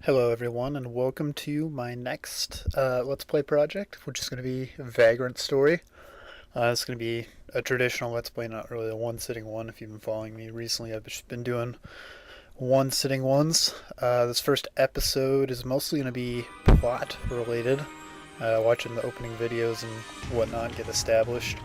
Hello everyone and welcome to my next Let's Play project, which is going to be Vagrant Story. It's going to be a traditional Let's Play, not really a one-sitting one. If you've been following me recently, I've just been doing one-sitting ones. This first episode is mostly going to be plot related, watching the opening videos and whatnot get established.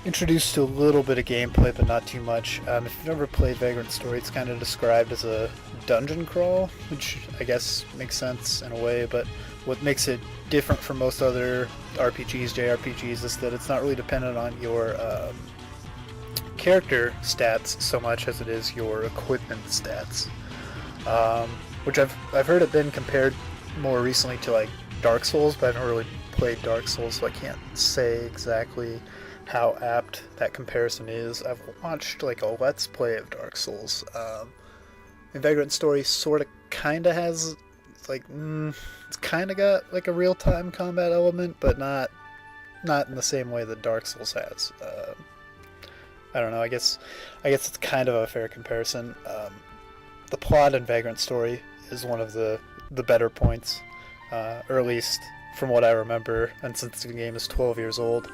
Introduced to a little bit of gameplay, but not too much. If you've never played Vagrant Story, it's kind of described as a dungeon crawl, which I guess makes sense in a way, but what makes it different from most other RPGs, JRPGs, is that it's not really dependent on your character stats so much as it is your equipment stats. Which I've heard it been compared more recently to like Dark Souls, but I haven't really played Dark Souls, so I can't say exactly how apt that comparison is. I've watched like a Let's Play of Dark Souls. And Vagrant Story sort of kind of has like it's kind of got like a real-time combat element, but not in the same way that Dark Souls has. I don't know. I guess it's kind of a fair comparison. The plot in Vagrant Story is one of the better points, or at least from what I remember. And since the game is 12 years old,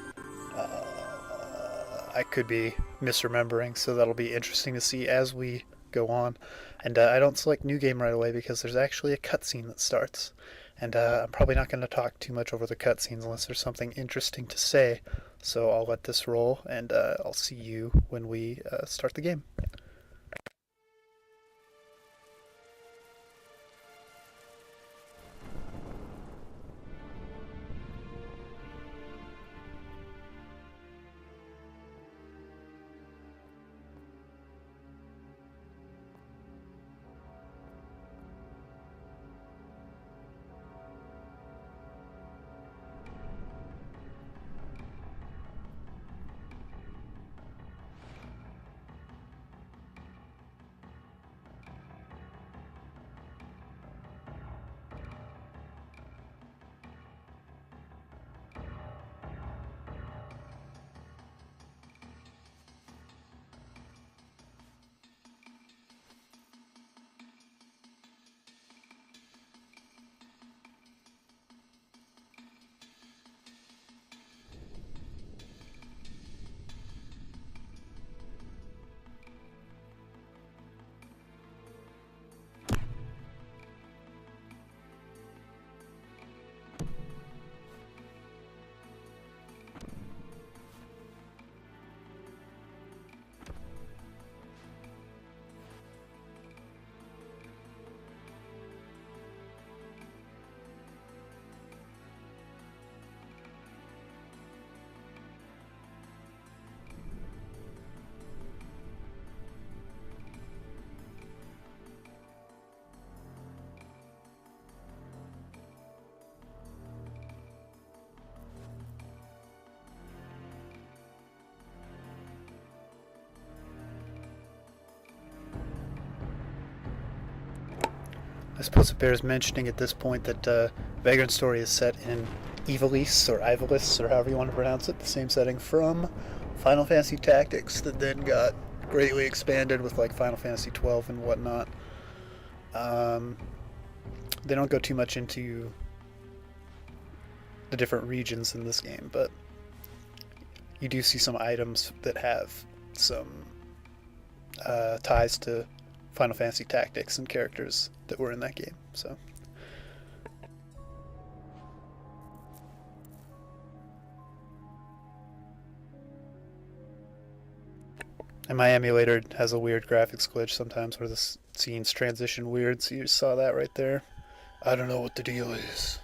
I could be misremembering, so that'll be interesting to see as we go on. And I don't select new game right away because there's actually a cutscene that starts. And I'm probably not going to talk too much over the cutscenes unless there's something interesting to say. So I'll let this roll, and I'll see you when we start the game. I suppose it bears mentioning at this point that Vagrant Story is set in Ivalice, or Ivalice, or however you want to pronounce it, the same setting from Final Fantasy Tactics that then got greatly expanded with like Final Fantasy 12 and whatnot. Um, they don't go too much into the different regions in this game, but you do see some items that have some ties to Final Fantasy Tactics and characters that were in that game. So, and my emulator has a weird graphics glitch sometimes where the scenes transition weird. So you saw that right there. I don't know what the deal is.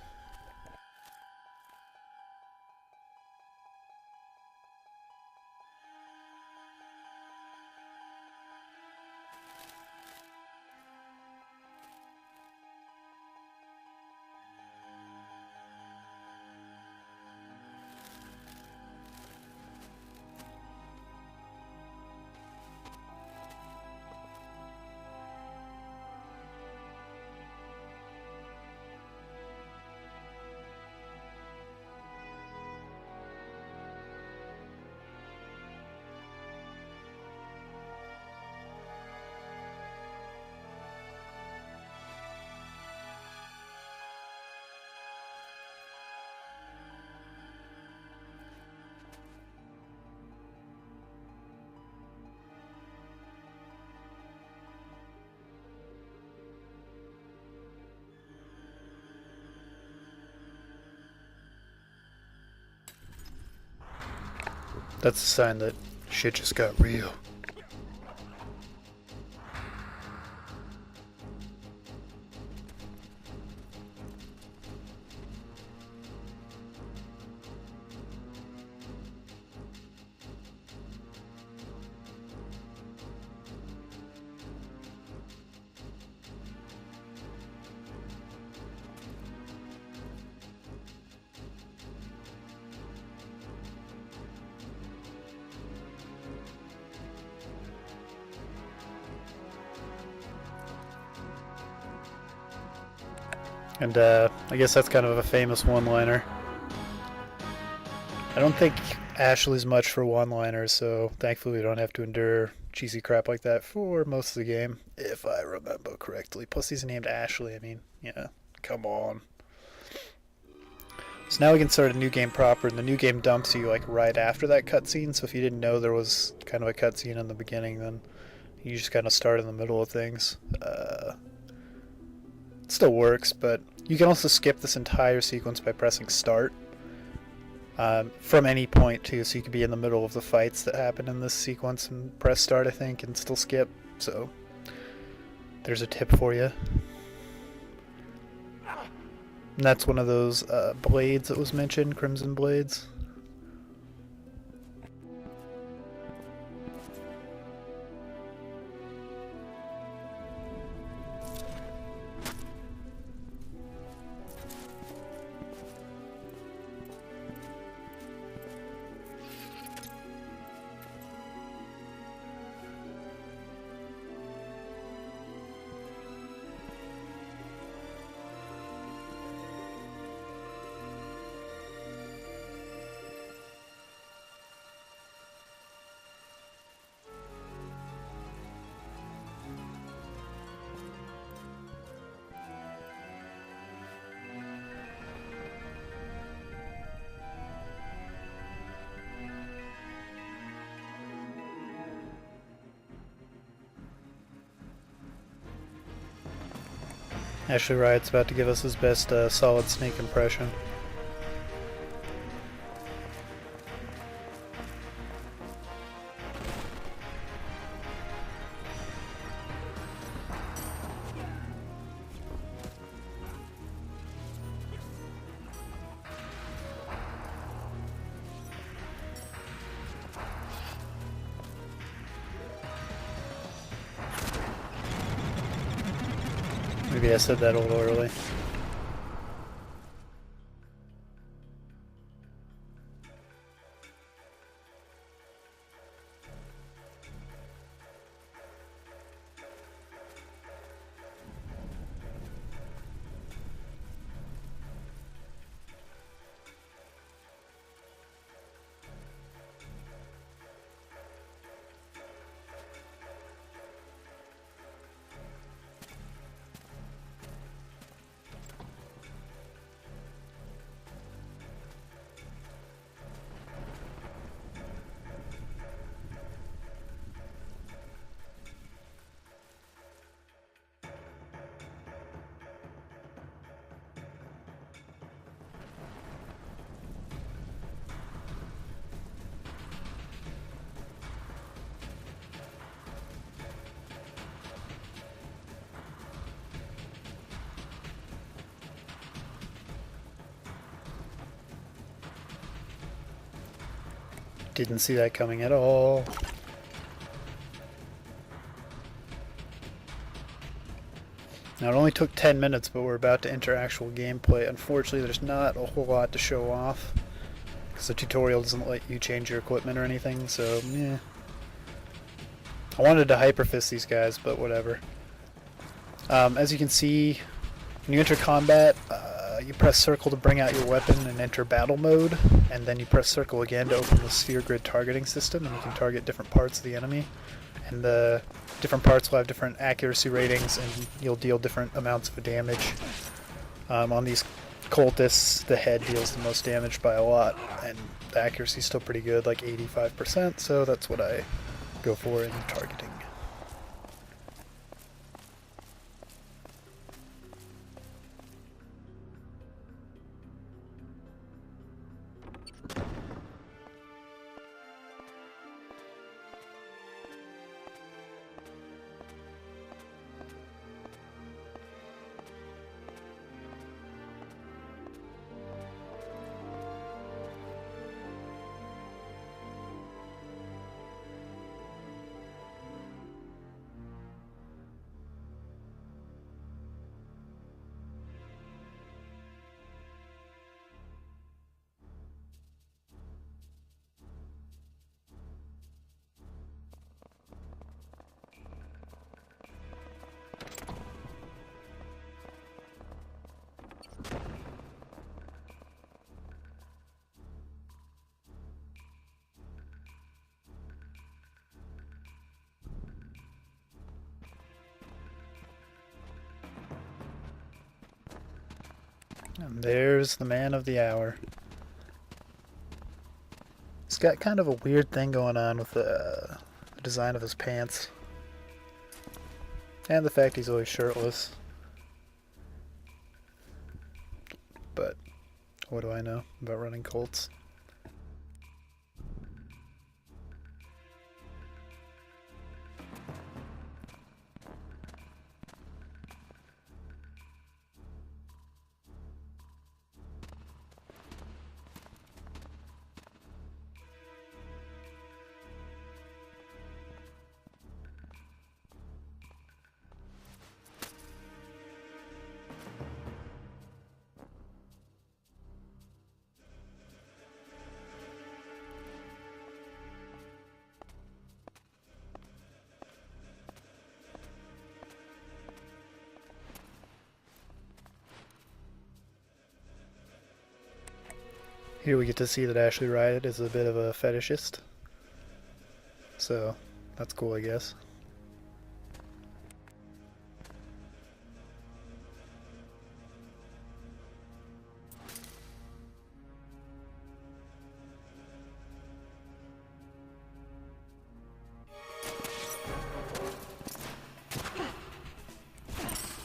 That's a sign that shit just got real. And I guess that's kind of a famous one-liner. I don't think Ashley's much for one-liners, so thankfully we don't have to endure cheesy crap like that for most of the game, if I remember correctly. Plus he's named Ashley, I mean, yeah, come on. So now we can start a new game proper, and the new game dumps you like right after that cutscene, so if you didn't know there was kind of a cutscene in the beginning, then you just kind of start in the middle of things. It still works, but you can also skip this entire sequence by pressing start from any point too, so you could be in the middle of the fights that happen in this sequence and press start, I think, and still skip. So there's a tip for you. And that's one of those blades that was mentioned, Crimson Blades. Ashley Riot's about to give us his best Solid Snake impression. Maybe I said that a little early. Didn't see that coming at all. Now it only took 10 minutes, but we're about to enter actual gameplay. Unfortunately, there's not a whole lot to show off, because the tutorial doesn't let you change your equipment or anything, so yeah. I wanted to hyperfist these guys, but whatever. As you can see, when you enter combat, you press circle to bring out your weapon and enter battle mode, and then you press circle again to open the sphere grid targeting system, and you can target different parts of the enemy. And the different parts will have different accuracy ratings, and you'll deal different amounts of damage. On these cultists, the head deals the most damage by a lot, and the accuracy is still pretty good, like 85%, so that's what I go for in targeting. And there's the man of the hour. He's got kind of a weird thing going on with the design of his pants. And the fact he's always shirtless. But what do I know about running Colts? Here we get to see that Ashley Riot is a bit of a fetishist. So, that's cool, I guess.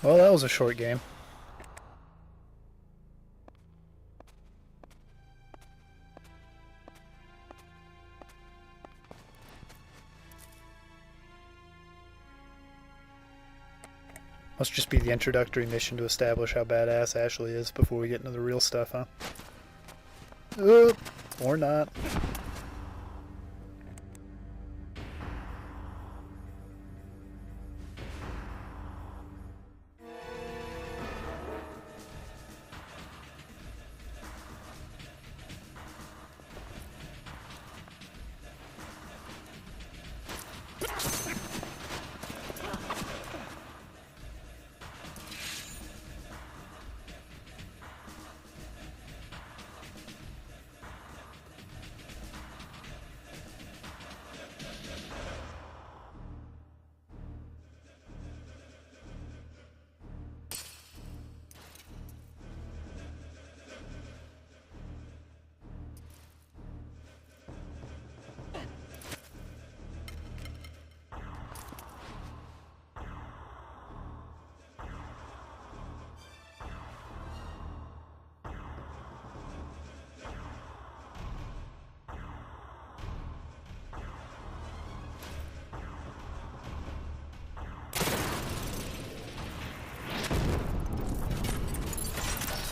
Well, that was a short game. Must just be the introductory mission to establish how badass Ashley is before we get into the real stuff, huh? Or not.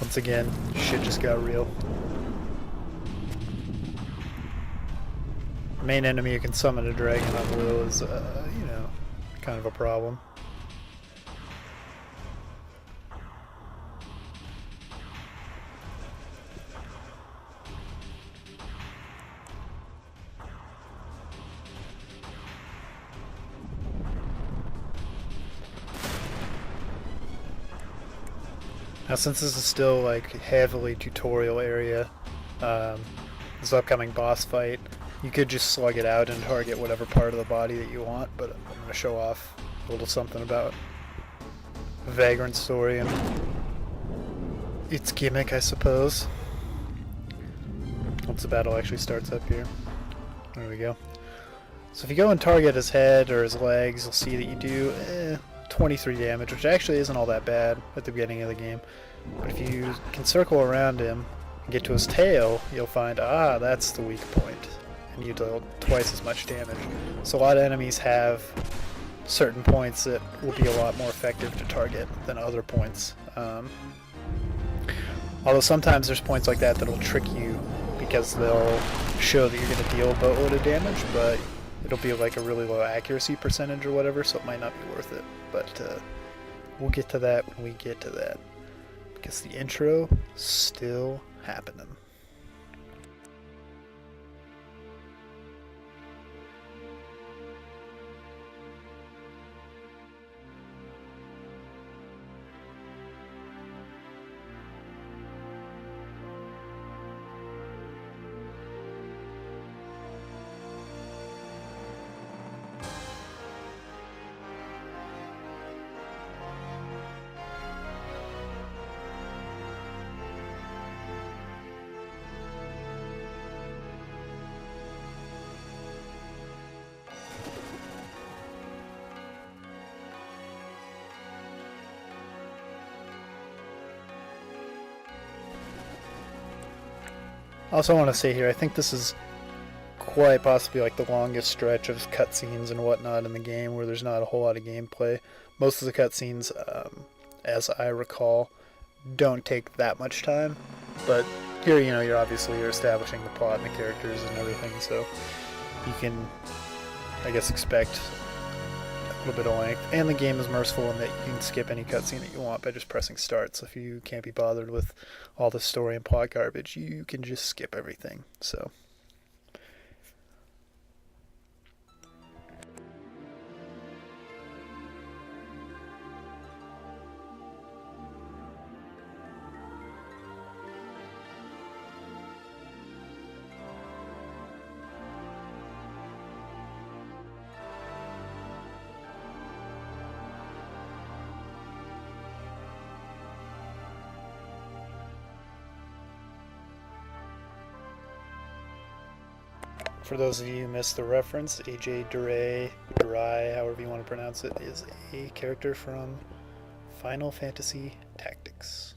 Once again, shit just got real. The main enemy who can summon a dragon on will is, you know, kind of a problem. Now, since this is still like heavily tutorial area, this upcoming boss fight, you could just slug it out and target whatever part of the body that you want, but I'm going to show off a little something about Vagrant Story and its gimmick, I suppose. Once the battle actually starts up here. There we go. So if you go and target his head or his legs, you'll see that you do 23 damage, which actually isn't all that bad at the beginning of the game. But if you can circle around him and get to his tail, you'll find, that's the weak point, and you deal twice as much damage. So a lot of enemies have certain points that will be a lot more effective to target than other points. Although sometimes there's points like that that'll trick you because they'll show that you're going to deal a boatload of damage, but it'll be like a really low accuracy percentage or whatever, so it might not be worth it. But we'll get to that when we get to that, because the intro still happening. Also, I want to say here, I think this is quite possibly like the longest stretch of cutscenes and whatnot in the game where there's not a whole lot of gameplay. Most of the cutscenes, as I recall, don't take that much time, but here, you're establishing the plot and the characters and everything, so you can, I guess, expect a little bit of length. And the game is merciful in that you can skip any cutscene that you want by just pressing start. So if you can't be bothered with all the story and plot garbage, you can just skip everything. So. For those of you who missed the reference, AJ Durai, however you want to pronounce it, is a character from Final Fantasy Tactics.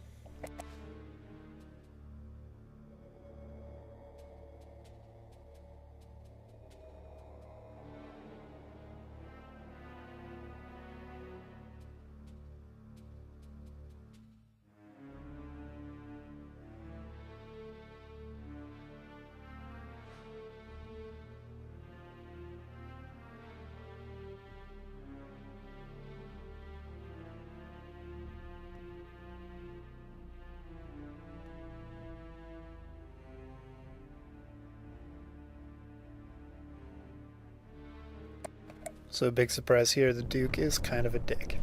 So big surprise here, the Duke is kind of a dick.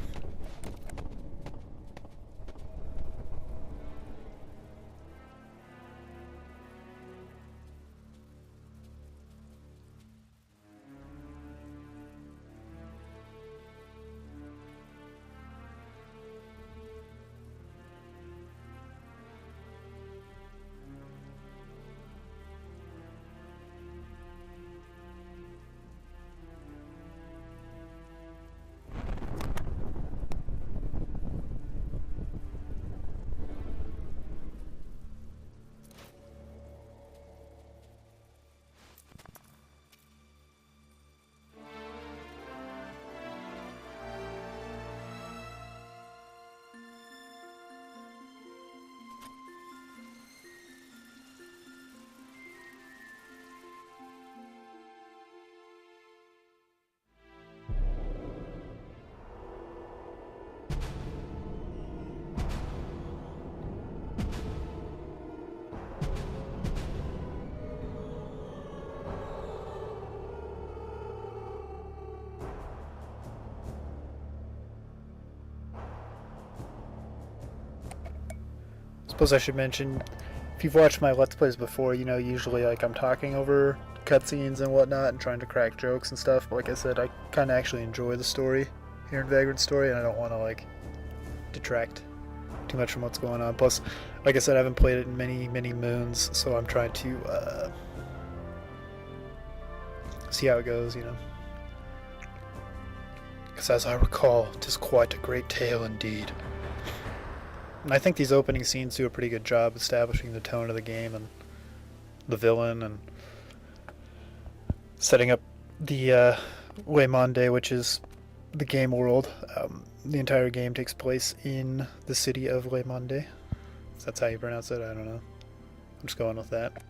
Suppose I should mention, if you've watched my Let's Plays before, usually like I'm talking over cutscenes and whatnot and trying to crack jokes and stuff, but like I said, I kind of actually enjoy the story here in Vagrant Story, and I don't want to like detract too much from what's going on. Plus, like I said, I haven't played it in many moons, so I'm trying to see how it goes, Because as I recall, 'tis quite a great tale indeed. And I think these opening scenes do a pretty good job establishing the tone of the game and the villain and setting up the Le Monde, which is the game world. The entire game takes place in the city of Le Monde. If that's how you pronounce it, I don't know. I'm just going with that.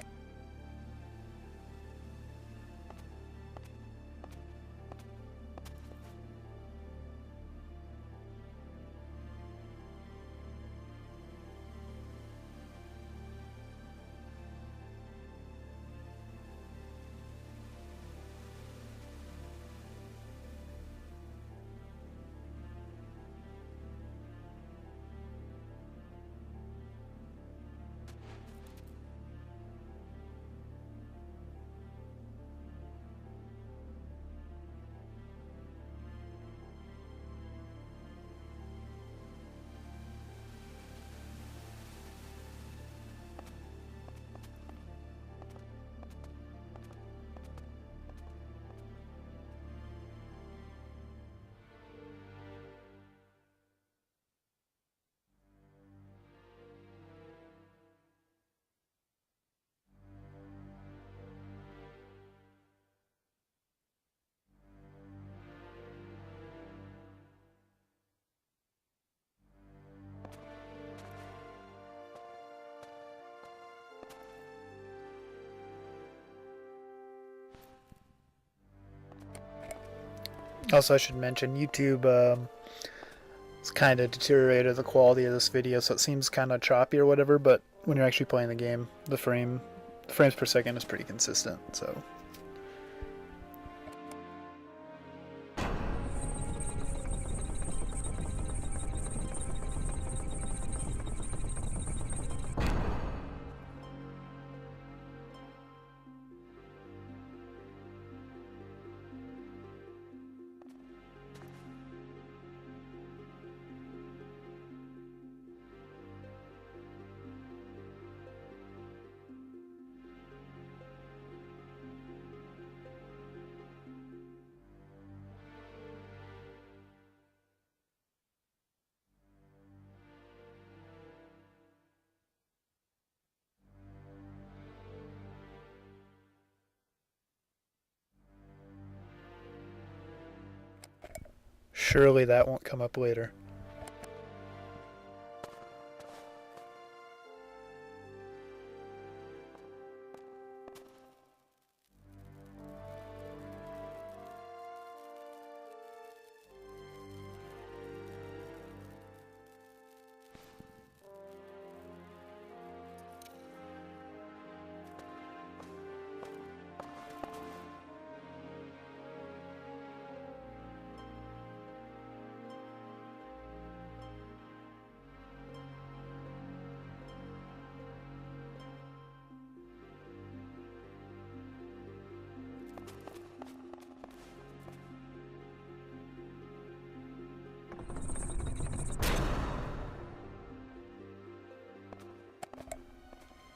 Also, I should mention YouTube it's kind of deteriorated the quality of this video, so it seems kind of choppy or whatever. But when you're actually playing the game, the frames per second is pretty consistent. So. Surely that won't come up later.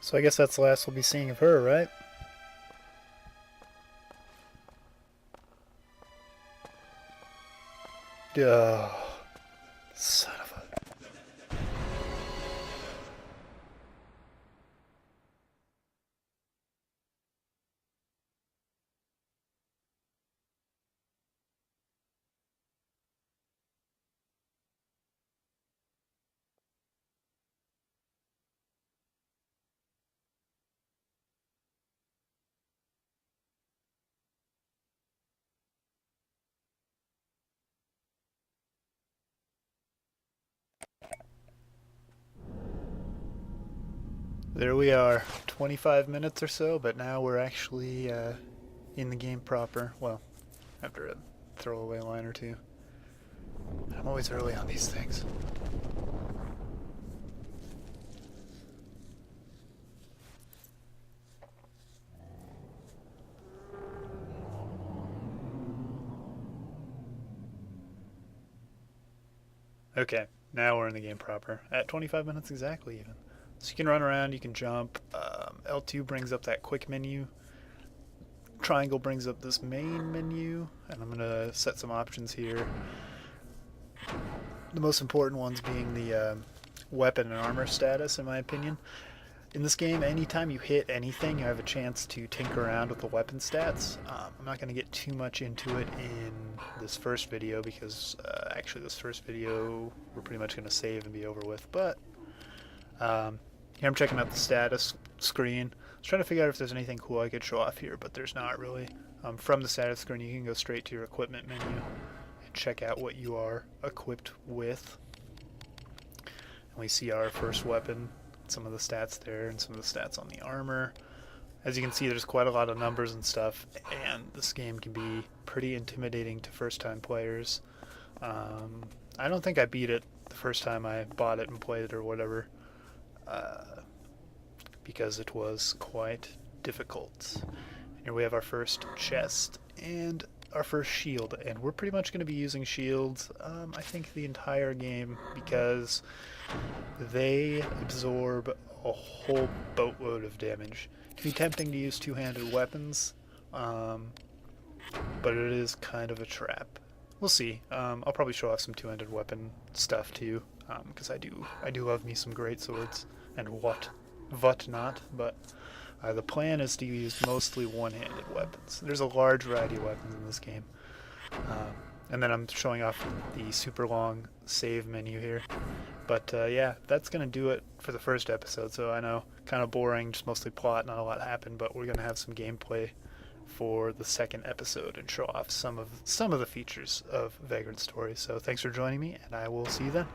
So I guess that's the last we'll be seeing of her, right? Son of a... There we are, 25 minutes or so, but now we're actually in the game proper. Well, after a throwaway line or two. I'm always early on these things. Okay, now we're in the game proper. At 25 minutes exactly, even. So you can run around, you can jump. L2 brings up that quick menu. Triangle brings up this main menu. And I'm going to set some options here. The most important ones being the weapon and armor status, in my opinion. In this game, anytime you hit anything, you have a chance to tinker around with the weapon stats. I'm not going to get too much into it in this first video because actually this first video we're pretty much going to save and be over with. But here I'm checking out the status screen. I was trying to figure out if there's anything cool I could show off here, but there's not really. From the status screen, you can go straight to your equipment menu and check out what you are equipped with. And we see our first weapon, some of the stats there, and some of the stats on the armor. As you can see, there's quite a lot of numbers and stuff, and this game can be pretty intimidating to first-time players. I don't think I beat it the first time I bought it and played it or whatever, because it was quite difficult. Here we have our first chest and our first shield, and we're pretty much going to be using shields, I think, the entire game, because they absorb a whole boatload of damage. It can be tempting to use two-handed weapons, but it is kind of a trap. We'll see. I'll probably show off some two-handed weapon stuff too, because I do love me some great swords and whatnot, but the plan is to use mostly one-handed weapons. There's a large variety of weapons in this game. And then I'm showing off the super long save menu here. But yeah, that's going to do it for the first episode. So I know, kind of boring, just mostly plot, not a lot happened, but we're going to have some gameplay for the second episode and show off some of the features of Vagrant Story. So thanks for joining me, and I will see you then.